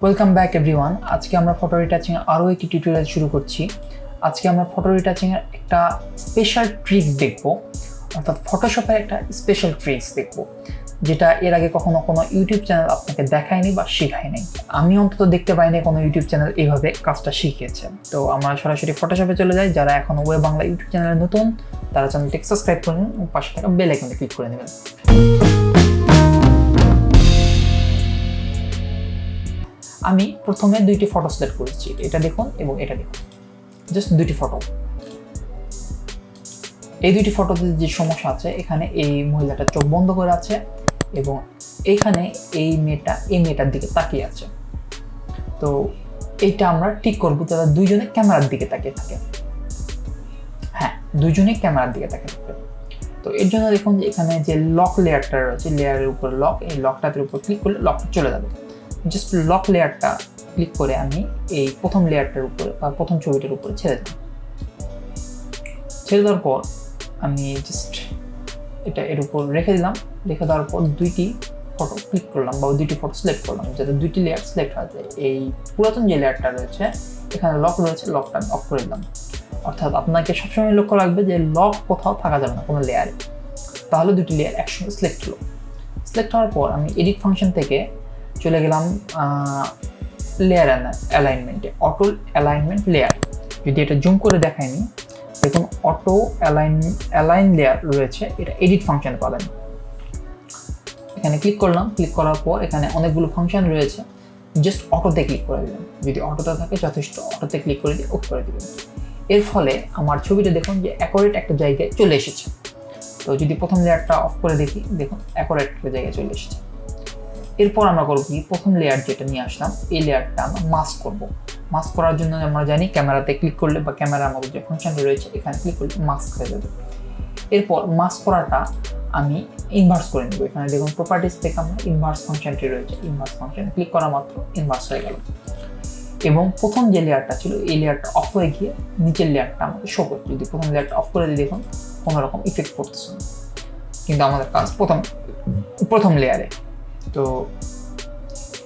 Welcome back everyone. আজকে আমরা photo retouching আরও একটি টিউটোরিয়াল শুরু করছি। আজকে আমরা ফটো রিটাচিংয়ের একটা স্পেশাল ট্রিক্স দেখব, অর্থাৎ ফটোশপের একটা স্পেশাল ট্রিক্স দেখব, যেটা এর আগে কখনো কোনো ইউটিউব চ্যানেল আপনাকে দেখায়নি বা শেখায়নি। আমি অন্তত দেখতে পাইনি কোনো ইউটিউব চ্যানেল এইভাবে কাজটা শিখিয়েছে। তো আমরা সরাসরি ফটোশপে চলে যাই। যারা এখনো ওয়েব বাংলা ইউটিউব চ্যানেলে নতুন, তারা চ্যানেলটিকে সাবস্ক্রাইব করে নিন এবং পাশে থাকা বেল আইকনে ক্লিক করে নেবেন। আমি প্রথমে দুইটি ফটো সিলেক্ট করেছি, এটা দেখুন এবং এটা দেখুন, জাস্ট দুইটি ফটো। এই দুইটি ফটোতে যে সমস্যা আছে, এখানে এই মহিলাটা চোখ বন্ধ করে আছে এবং এইখানে এই মেয়েটার দিকে তাকিয়ে আছে। তো এইটা আমরা ঠিক করবো যারা দুইজনে ক্যামেরার দিকে তাকিয়ে থাকে। হ্যাঁ, দুইজনেই ক্যামেরার দিকে তাকিয়ে থাকবে। তো এর জন্য দেখুন যে এখানে যে লক লেয়ারটা রয়েছে, লেয়ারের উপর লক, এই লকটার উপর ক্লিক করলে লকটা চলে যাবে। জাস্ট লক লেয়ারটা ক্লিক করে আমি এই প্রথম লেয়ারটার উপরে বা প্রথম ছবিটার উপরে ছেড়ে দিই। ছেড়ে দেওয়ার পর আমি জাস্ট এটা এর উপর রেখে দিলাম। রেখে দেওয়ার পর দুইটি ফটো ক্লিক করলাম বা দুইটি ফটো সিলেক্ট করলাম, যাতে দুইটি লেয়ার সিলেক্ট হয়ে যায়। এই পুরাতন যে লেয়ারটা রয়েছে, এখানে লক রয়েছে, লকটা আমি অফ করে দিলাম। অর্থাৎ আপনাকে সবসময় লক্ষ্য রাখবে যে লক কোথাও থাকা যাবে না কোনো লেয়ারে, তাহলে দুটি লেয়ার একসঙ্গে সিলেক্ট হলো। সিলেক্ট হওয়ার পর আমি এডিট ফাংশন থেকে চলে গেলাম লেয়ার অ্যালাইনমেন্টে, অটো অ্যালাইনমেন্ট লেয়ার। যদি এটা জুম করে দেখায়নি, দেখুন অটো অ্যালাইন লেয়ার রয়েছে, এটা এডিট ফাংশন পাবেন। এখানে ক্লিক করলাম। ক্লিক করার পর এখানে অনেকগুলো ফাংশন রয়েছে, জাস্ট অটোতে ক্লিক করে দিলাম। যদি অটোতে থাকে যথেষ্ট, অটোতে ক্লিক করে দিয়ে ওকে করে দিবেন। এর ফলে আমার ছবিটা দেখুন যে অ্যাকোরেট একটা জায়গায় চলে এসেছে। তো যদি প্রথম লেয়ারটা অফ করে দেখি, দেখুন অ্যাকোরেট একটা জায়গায় চলে এসেছে। এরপর আমরা করবো কি, প্রথম লেয়ার যেটা নিয়ে আসলাম, এই লেয়ারটা আমরা মাস্ক করবো। মাস্ক করার জন্য আমরা জানি ক্যামেরাতে ক্লিক করলে বা ক্যামেরার মধ্যে যে ফাংশনটা রয়েছে, এখানে ক্লিক করলে মাস্ক হয়ে যাবে। এরপর মাস্ক করাটা আমি ইনভার্স করে নেব। এখানে দেখুন প্রপার্টিস থেকে আমরা ইনভার্স ফাংশনটি রয়েছে, ইনভার্স ফাংশনে ক্লিক করা মাত্র ইনভার্স হয়ে গেল। এবং প্রথম যে লেয়ারটা ছিল, এই লেয়ারটা অফ হয়ে গিয়ে নিচের লেয়ারটা আমাদের শো করছে। যদি প্রথম লেয়ারটা অফ করে দিই, দেখুন কোনো রকম ইফেক্ট পড়তেছে না, কিন্তু আমাদের কাজ প্রথম লেয়ারে। তো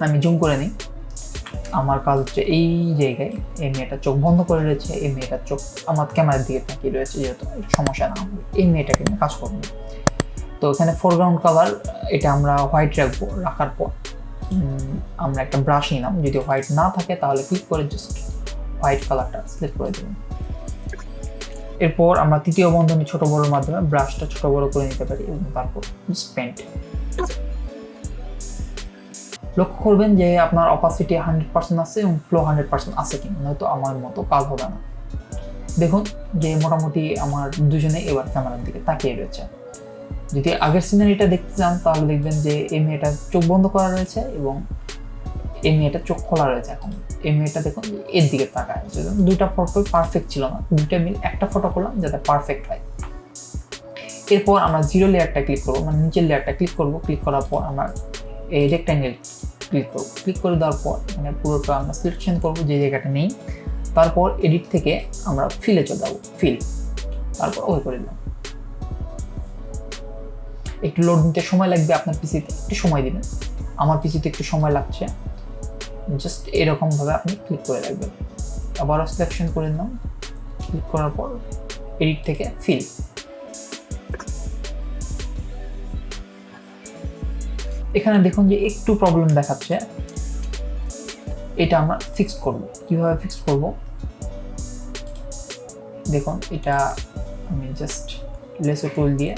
আমি জুম করে নিই। আমার কাজ হচ্ছে এই জায়গায় এই মেয়েটা চোখ বন্ধ করে রয়েছে, এই মেয়েটার চোখ আমার ক্যামেরার দিকে তাকিয়ে রয়েছে, যেহেতু সমস্যা না হবে, এই মেয়েটাকে নিয়ে কাজ করবো। তো এখানে ফোরগ্রাউন্ড কালার এটা আমরা হোয়াইট রাখবো। রাখার পর আমরা একটা ব্রাশ নিলাম। যদি হোয়াইট না থাকে তাহলে ক্লিক করে জাস্ট হোয়াইট কালারটা সিলেক্ট করে দেবেন। এরপর আমরা তৃতীয় বন্ধনী ছোট বড়োর মাধ্যমে ব্রাশটা ছোট বড় করে নিতে পারি এবং তারপর পেন্ট। লক্ষ্য করবেন যে আপনার অপাসিটি 100% আছে এবং ফ্লো 100% আছে কিনা, নয়তো আমার মতো কাজ হবে না। দেখুন যে মোটামুটি আমার দুজনে এবার ক্যামেরার দিকে তাকিয়ে রয়েছে। যদি আগের সিনারিটা দেখতে চান তাহলে দেখবেন যে এই মেয়েটা চোখ বন্ধ করা রয়েছে এবং এই মেয়েটা চোখ খোলা রয়েছে। এখন এই মেয়েটা দেখুন এর দিকে তাকায় আছে। দুইটা ফটো পারফেক্ট ছিল না, দুইটা মিল একটা ফটো করলাম যাতে পারফেক্ট হয়। এরপর আমরা জিরো লেয়ারটা ক্লিক করবো, মানে নিচের লেয়ারটা ক্লিক করবো। ক্লিক করার পর আমরা এই রেক্ট্যাঙ্গেল ক্লিক করবো। ক্লিক করে দেওয়ার পর এখানে পুরোটা আমরা সিলেকশন করবো যে জায়গাটা নেই। তারপর এডিট থেকে আমরা ফিলে চলে যাবো, ফিল, তারপর ওকে করে দিলাম। একটু লোড নিতে সময় লাগবে, আপনার পিসিতে একটু সময় দিবেন। আমার পিসিতে একটু সময় লাগছে। জাস্ট এরকমভাবে আপনি ক্লিক করে রাখবেন। আবারও সিলেকশন করে নিলাম। ক্লিক করার পর এডিট থেকে ফিল। এখানে দেখুন যে একটু প্রবলেম দেখাচ্ছে, এটা আমরা ফিক্স করব। কিভাবে ফিক্স করব দেখুন, এটা আমি জাস্ট লেসো টুল দিয়ে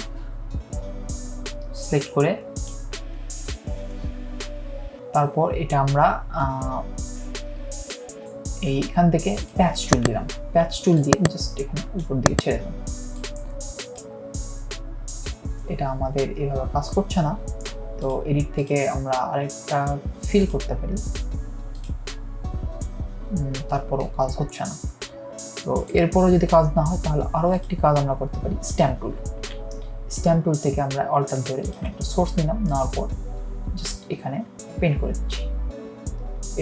সিলেক্ট করে তারপর এটা আমরা এইখান থেকে প্যাচ টুল দিলাম। প্যাচ টুল দিয়ে জাস্ট এখানে উপর দিকে ছেড়ে দিলাম। এটা আমাদের এভাবে কাজ করছে না, তো এডিট থেকে আমরা আরেকটা ফিল করতে পারি, তারপরও কাজ হচ্ছে না। তো এরপরও যদি কাজ না হয় তাহলে আরও একটি কাজ আমরা করতে পারি, স্ট্যাম্প টুল। স্ট্যাম্প টুল থেকে আমরা অল্টার ধরে এখানে একটা সোর্স নিলাম, নেওয়ার পর জাস্ট এখানে পেন্ট করে দিচ্ছি।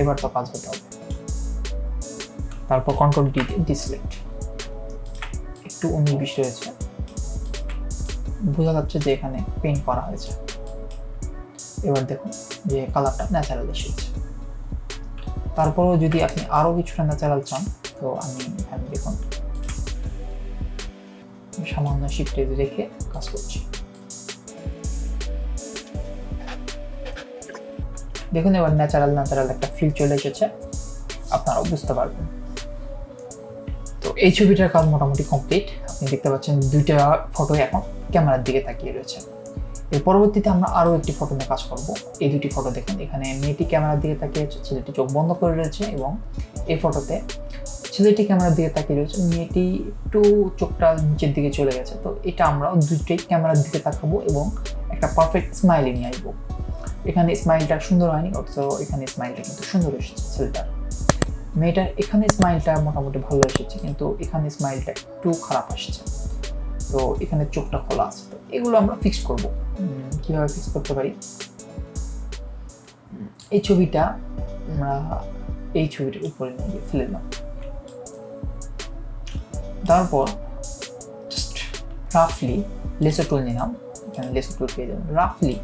এবার তো কাজ হতে হবে। তারপর কন্ট্রোল ডি দিয়ে ডিসিলেক্ট। একটু 19-20 রয়েছে, বোঝা যাচ্ছে যে এখানে পেন্ট করা হয়েছে। এবার দেখুন যে কালারটা ন্যাচারাল এসেছে। তারপরেও যদি আপনি আরও কিছুটা ন্যাচারাল চান, তো আমি দেখুন সামান্য শিফটে রেখে কাজ করছি। দেখুন এবার ন্যাচারাল একটা ফিল চলে এসেছে, আপনারাও বুঝতে পারবেন। তো এই ছবিটার কাজ মোটামুটি কমপ্লিট। আপনি দেখতে পাচ্ছেন দুইটা ফটো এখন ক্যামেরার দিকে তাকিয়ে রয়েছে। এর পরবর্তীতে আমরা আরও একটি ফটো নিয়ে কাজ করব। এই দুটি ফটো দেখুন, এখানে মেয়েটি ক্যামেরার দিকে তাকিয়ে রয়েছে, ছেলেটি চোখ বন্ধ করে রয়েছে, এবং এই ফটোতে ছেলেটি ক্যামেরার দিকে তাকিয়ে রয়েছে, মেয়েটি একটু চোখটা নিচের দিকে চলে গেছে। তো এটা আমরা দুটোই ক্যামেরার দিকে তাকাবো এবং একটা পারফেক্ট স্মাইলি নিয়ে আসবো। এখানে স্মাইলটা সুন্দর হয়নি, অথচ এখানে স্মাইলটা কিন্তু সুন্দর এসেছে ছেলেটার। মেয়েটার এখানে স্মাইলটা মোটামুটি ভালো এসেছে, কিন্তু এখানে স্মাইলটা একটু খারাপ আসছে। তো এখানে চোখটা খোলা আছে। তো এগুলো আমরা ফিক্স করব। কিভাবে ফিক্স করতে পারি? এই ছবিটা আমরা এই ছবিটার উপরে নিয়ে ফেলে দিলাম। তারপর জাস্ট রাফলি লেসো টুল নিলাম, এখানে লেসো টুল পেয়ে যাবেন। রাফলি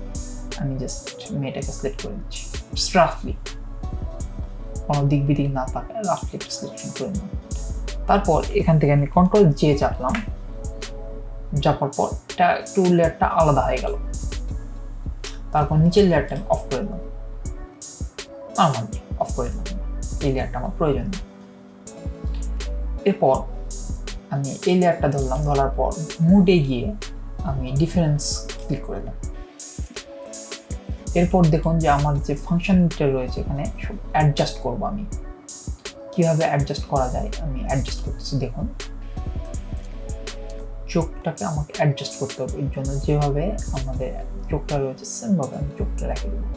আমি জাস্ট মেয়েটাকে সিলেক্ট করে নিচ্ছি, জাস্ট রাফলি, কোনো দিক বিদিক না থাকে, রাফলি সিলেকশন করে নিলাম। তারপর এখান থেকে আমি কন্ট্রোল জে চাপলাম, চাপার পর এটা একটু লেয়ারটা আলাদা হয়ে গেল। তারপর নিচের লেয়ারটা আমি অফ করে দিলাম, নর্মালি অফ করে দিলাম, এই লেয়ারটা আমার প্রয়োজন নেই। এরপর আমি এই লেয়ারটা ধরলাম, ধরার পর মুডে গিয়ে আমি ডিফারেন্স ক্লিক করে দিলাম। এরপর দেখুন যে আমার যে ফাংশনটা রয়েছে এখানে সব অ্যাডজাস্ট করবো। আমি কিভাবে অ্যাডজাস্ট করা যায় আমি অ্যাডজাস্ট করতেছি। দেখুন চোখটাকে আমাকে অ্যাডজাস্ট করতে হবে, এর জন্য যেভাবে আমাদের চোখটা রয়েছে সেমভাবে আমি চোখটা রেখে দেবো।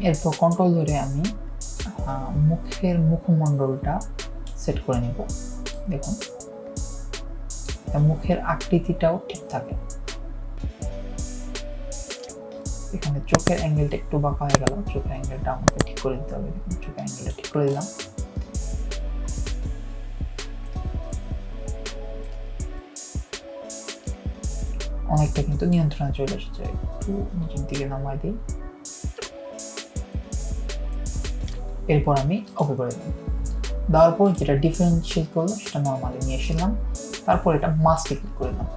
এরপর কন্ট্রোল ধরে আমি মুখের মুখমণ্ডলটা সেট করে নেব। দেখুন মুখের আকৃতিটাও ঠিক থাকে। এখানে চোখের অ্যাঙ্গেলটা একটু বাঁকা হয়ে গেল, চোখের অ্যাঙ্গেলটা আমাকে ঠিক করে দিতে হবে। দেখুন চোখের অ্যাঙ্গেলটা ঠিক করে দিলাম। অনেকটা কিন্তু নিয়ন্ত্রণে চলে এসেছে, একটু নিচের দিকে নামাই দিই। এরপর আমি ওকে করে দিলাম। দেওয়ার পর যেটা ডিফারেন্সিয়েট করলো সেটা নর্মালি নিয়ে এসেছিলাম। তারপর এটা মাস্কে ক্লিক করে দিলাম,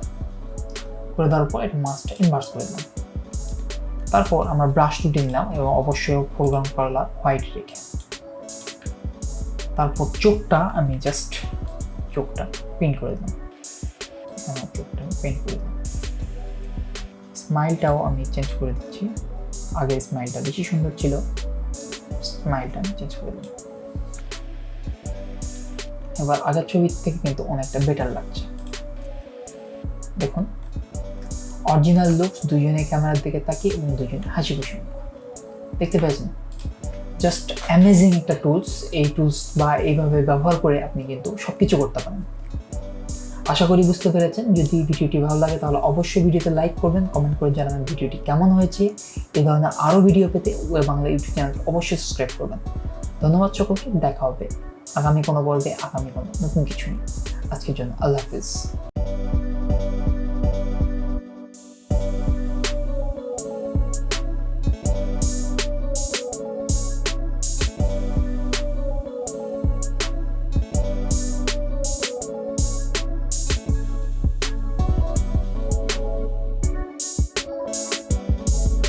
করে দেওয়ার পর এটা মাস্কটা ইনভার্স করে দিলাম। তারপর আমরা ব্রাশ টুটে নিলাম এবং অবশ্যই ফোরগ্রাউন্ড কালার হোয়াইট রেখে। তারপর চোখটা আমি জাস্ট চোখটা পেইন্ট করে দিলাম, চোখটা পেইন্ট করে দিলাম। স্মাইলটাও আমি চেঞ্জ করে দিচ্ছি, আগে স্মাইলটা বেশি সুন্দর ছিল, স্মাইলটা আমি চেঞ্জ করে দিলাম। এবার আগের ছবির থেকে কিন্তু অনেকটা বেটার লাগছে। দেখুন অরিজিনাল লুকস, দুজনে ক্যামেরার দিকে তাকিয়ে এবং দুজনে হাসি খুশি দেখতে পেয়েছেন। জাস্ট অ্যামেজিং একটা টুলস। এই টুলস বা এইভাবে ব্যবহার করে আপনি কিন্তু সব কিছু করতে পারেন। আশা করি বুঝতে পেরেছেন। যদি ভিডিওটি ভালো লাগে তাহলে অবশ্যই ভিডিওতে লাইক করবেন, কমেন্ট করে জানাবেন ভিডিওটি কেমন হয়েছে। এই ধরনের আরও ভিডিও পেতে ওয়েব বাংলা ইউটিউব চ্যানেল অবশ্যই সাবস্ক্রাইব করবেন। ধন্যবাদ সকলকে। দেখা হবে আগামী কোনো পর্বে, আগামী কোনো নতুন কিছু নিয়ে। আজকের জন্য আল্লাহ হাফিজ।